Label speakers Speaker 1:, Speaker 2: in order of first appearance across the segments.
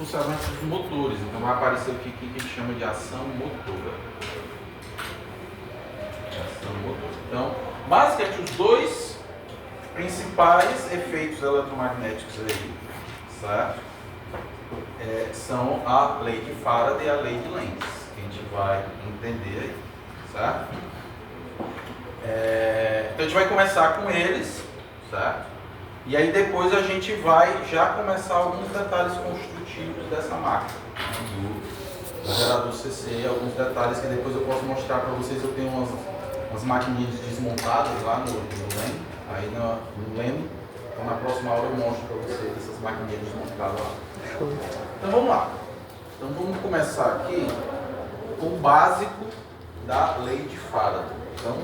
Speaker 1: funcionamentos dos motores. Então vai aparecer aqui que a gente chama de ação motora. Ação motora. Então, basicamente, os dois principais efeitos eletromagnéticos aí, certo? São a lei de Faraday e a lei de Lenz, que a gente vai entender aí, certo? Então a gente vai começar com eles, certo? E aí depois a gente vai já começar alguns detalhes construtivos dessa máquina, do gerador CC, alguns detalhes que depois eu posso mostrar para vocês. Eu tenho umas maquininhas desmontadas lá no Leme, aí no Leme, então na próxima aula eu mostro para vocês essas maquininhas desmontadas lá. Então vamos lá. Então vamos começar aqui com o básico da lei de Faraday. Então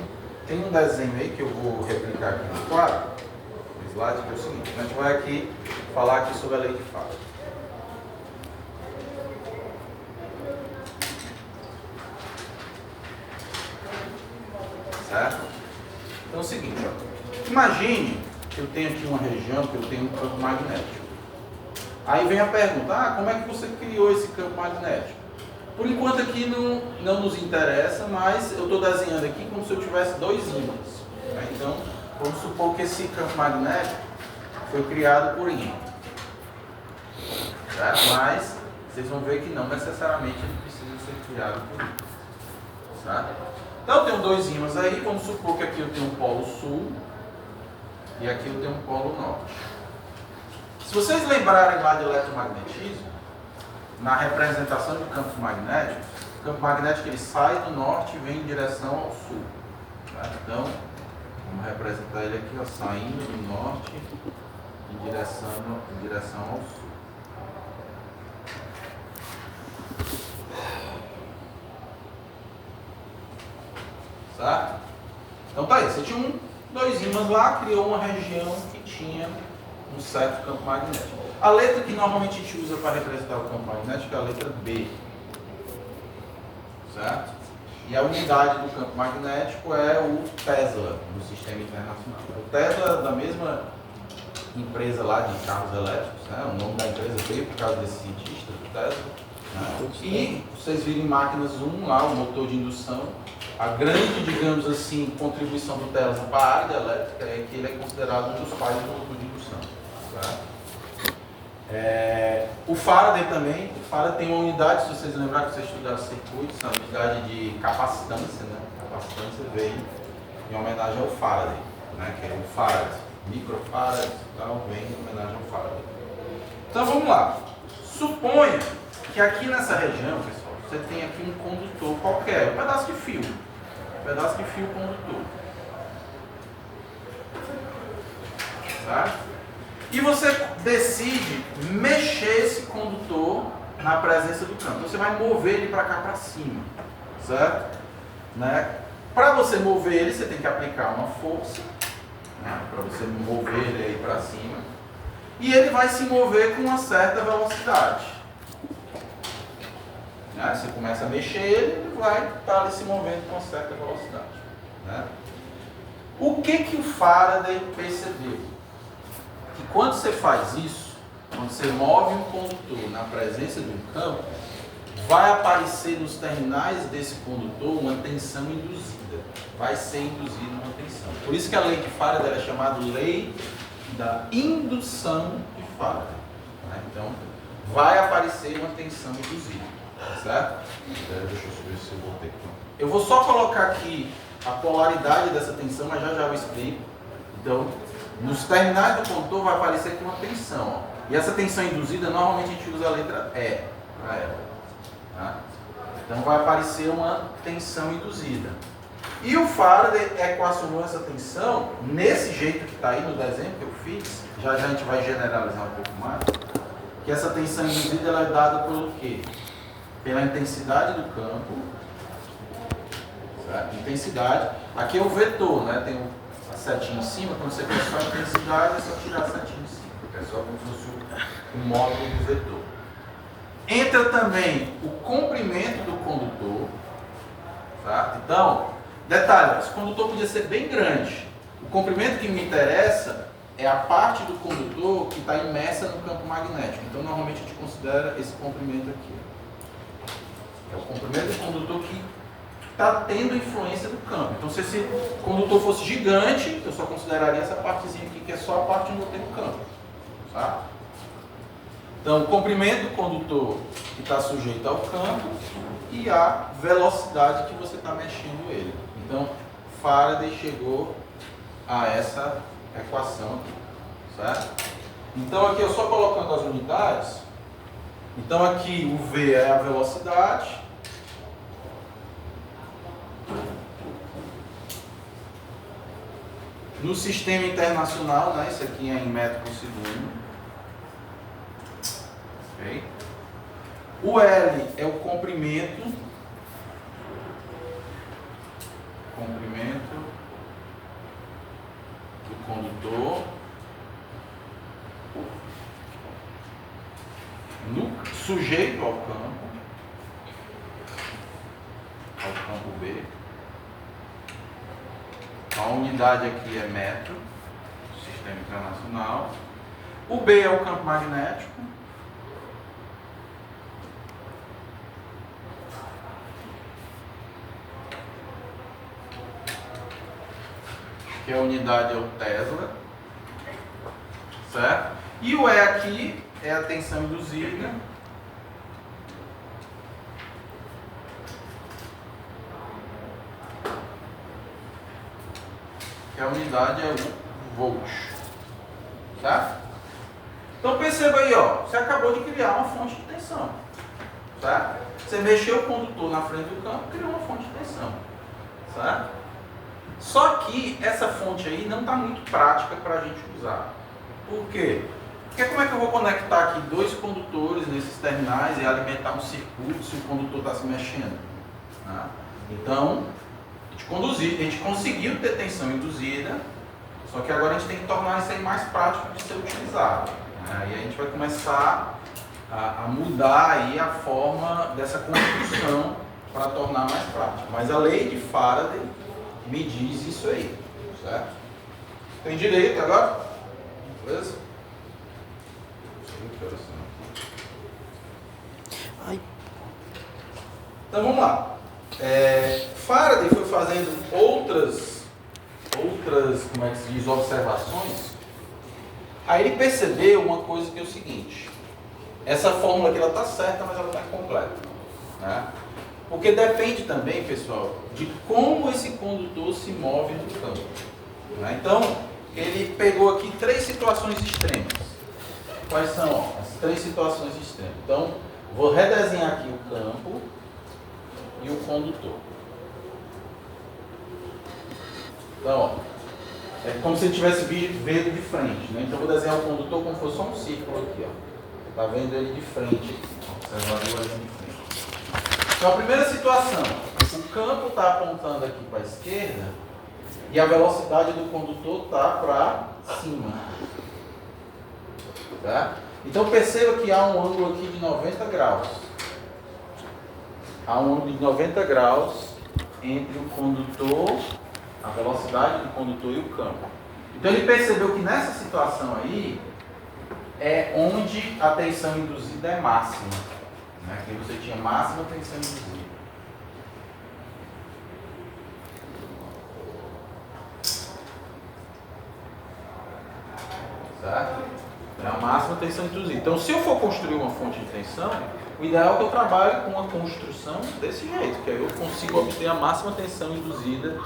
Speaker 1: tem um desenho aí que eu vou replicar aqui no quadro, no slide, que é o seguinte: a gente vai aqui falar aqui sobre a lei de Faraday. Certo? Então é o seguinte, ó. Imagine que eu tenho aqui uma região que eu tenho um campo magnético. Aí vem a pergunta: como é que você criou esse campo magnético? Por enquanto aqui não nos interessa, mas eu estou desenhando aqui como se eu tivesse dois ímãs. Né? Então, vamos supor que esse campo magnético foi criado por ímã. Certo? Mas vocês vão ver que não necessariamente ele precisa ser criado por ímã. Certo? Então eu tenho dois ímãs aí, vamos supor que aqui eu tenho um polo sul e aqui eu tenho um polo norte. Se vocês lembrarem lá de eletromagnetismo, na representação do campo magnético, o campo magnético ele sai do norte e vem em direção ao sul. Tá? Então, vamos representar ele aqui, ó, saindo do norte em direção ao sul. Certo? Então tá aí, você tinha dois ímãs lá, criou uma região que tinha um certo campo magnético. A letra que normalmente a gente usa para representar o campo magnético é a letra B. Certo? E a unidade do campo magnético é o Tesla, no sistema internacional. O Tesla é da mesma empresa lá de carros elétricos, né? O nome da empresa veio por causa desse cientista, do Tesla. Né? E vocês viram em máquinas 1 lá, o motor de indução. A grande, digamos assim, contribuição do Tesla para a área elétrica é que ele é considerado um dos pais do motor de indução. Certo? O Faraday também, o Faraday tem uma unidade, se vocês lembrarem que vocês estudaram circuitos, a unidade de capacitância, né? Capacitância veio em homenagem ao Faraday, né? Que é o Faraday, microfarad, então vem em homenagem ao Faraday. Então vamos lá. Suponha que aqui nessa região, pessoal, você tem aqui um condutor qualquer, um pedaço de fio condutor. Certo? E você decide mexer esse condutor na presença do campo. Então você vai mover ele para cá, para cima. Certo? Né? Para você mover ele, você tem que aplicar uma força. Né? Para você mover ele aí para cima. E ele vai se mover com uma certa velocidade. Né? Você começa a mexer ele vai estar ali se movendo com uma certa velocidade. Né? O que o Faraday percebeu? Que quando você faz isso, quando você move um condutor na presença de um campo, vai aparecer nos terminais desse condutor uma tensão induzida. Vai ser induzida uma tensão. Por isso que a lei de Faraday é chamada lei da indução de Faraday. Né? Então, vai aparecer uma tensão induzida. Certo? Deixa eu ver se eu voltei aqui. Eu vou só colocar aqui a polaridade dessa tensão, mas já eu explico. Então, nos terminais do condutor vai aparecer com uma tensão. Ó. E essa tensão induzida, normalmente a gente usa a letra E para ela. Tá? Então vai aparecer uma tensão induzida. E o Faraday equacionou essa tensão nesse jeito que está aí no desenho que eu fiz. Já a gente vai generalizar um pouco mais. Que essa tensão induzida ela é dada pelo quê? Pela intensidade do campo. Certo? Intensidade. Aqui é o vetor, né? Tem a setinha em cima. Quando você quer só a intensidade, é só tirar a setinha em cima. É só como se fosse o módulo do vetor. Entra também o comprimento do condutor. Certo? Então, detalhe, esse condutor podia ser bem grande. O comprimento que me interessa é a parte do condutor que está imersa no campo magnético. Então, normalmente a gente considera considera esse comprimento aqui. É o comprimento do condutor que está tendo influência do campo. Então, se esse condutor fosse gigante, eu só consideraria essa partezinha aqui, que é só a parte onde eu tenho o campo. Tá? Então, o comprimento do condutor que está sujeito ao campo e a velocidade que você está mexendo ele. Então, Faraday chegou a essa equação aqui. Certo? Então, aqui eu só colocando as unidades. Então, aqui o V é a velocidade. No sistema internacional, né, isso aqui é em metro por segundo. Okay. O L é o comprimento do condutor sujeito ao campo B. A unidade aqui é metro, sistema internacional. O B é o campo magnético. Que a unidade é o Tesla. Certo? E o E aqui é a tensão induzida. Que a unidade é o volt. Certo? Então perceba aí, ó, você acabou de criar uma fonte de tensão. Certo? Você mexeu o condutor na frente do campo, criou uma fonte de tensão. Certo? Só que essa fonte aí não está muito prática para a gente usar. Por quê? Porque como é que eu vou conectar aqui dois condutores nesses terminais e alimentar um circuito se o condutor está se mexendo? Né? Então, a gente conseguiu ter tensão induzida, só que agora a gente tem que tornar isso aí mais prático de ser utilizado. Né? E a gente vai começar a mudar aí a forma dessa construção para tornar mais prático. Mas a lei de Faraday me diz isso aí, certo? Tem direito agora? Beleza? Então vamos lá. Faraday foi fazendo outras, como é que se diz, observações. Aí ele percebeu uma coisa que é o seguinte: essa fórmula aqui ela está certa, mas ela está incompleta. Né? Porque depende também, pessoal, de como esse condutor se move no campo. Né? Então, ele pegou aqui três situações extremas. Quais são? Ó, as três situações extremas. Então, vou redesenhar aqui o campo e o condutor. Então, ó, é como se ele tivesse vendo de frente. Né? Então, vou desenhar o condutor como se fosse só um círculo aqui. Está vendo ele de frente. Observador ali de frente. Então, a primeira situação, o campo está apontando aqui para a esquerda e a velocidade do condutor está para cima. Tá? Então, perceba que há um ângulo aqui de 90 graus. Há um ângulo de 90 graus entre o condutor, a velocidade do condutor e o campo. Então, ele percebeu que nessa situação aí é onde a tensão induzida é máxima. Aqui você tinha máxima tensão induzida. Certo? É a máxima tensão induzida. Então, se eu for construir uma fonte de tensão, o ideal é que eu trabalhe com uma construção desse jeito, que aí eu consigo obter a máxima tensão induzida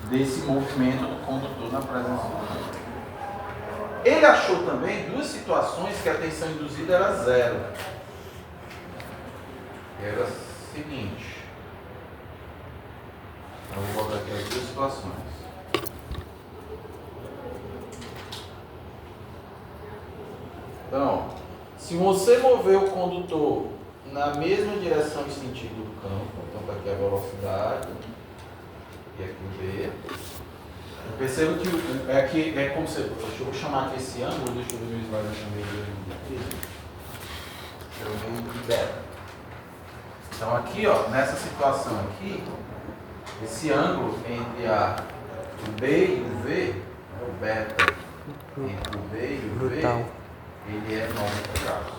Speaker 1: desse movimento do condutor na presença do campo. Ele achou também duas situações que a tensão induzida era zero. Era a seguinte. Eu vou botar aqui as duas situações. Então, se você mover o condutor na mesma direção e sentido do campo, então está aqui a velocidade e aqui o B. Eu percebo que aqui é como se. Deixa eu chamar aqui esse ângulo, deixa eu ver o slide, eu chamei de aqui. Eu chamei de beta. Então aqui, ó, nessa situação aqui, esse ângulo entre o B e o V, o beta entre o B e o V, ele é 90 graus.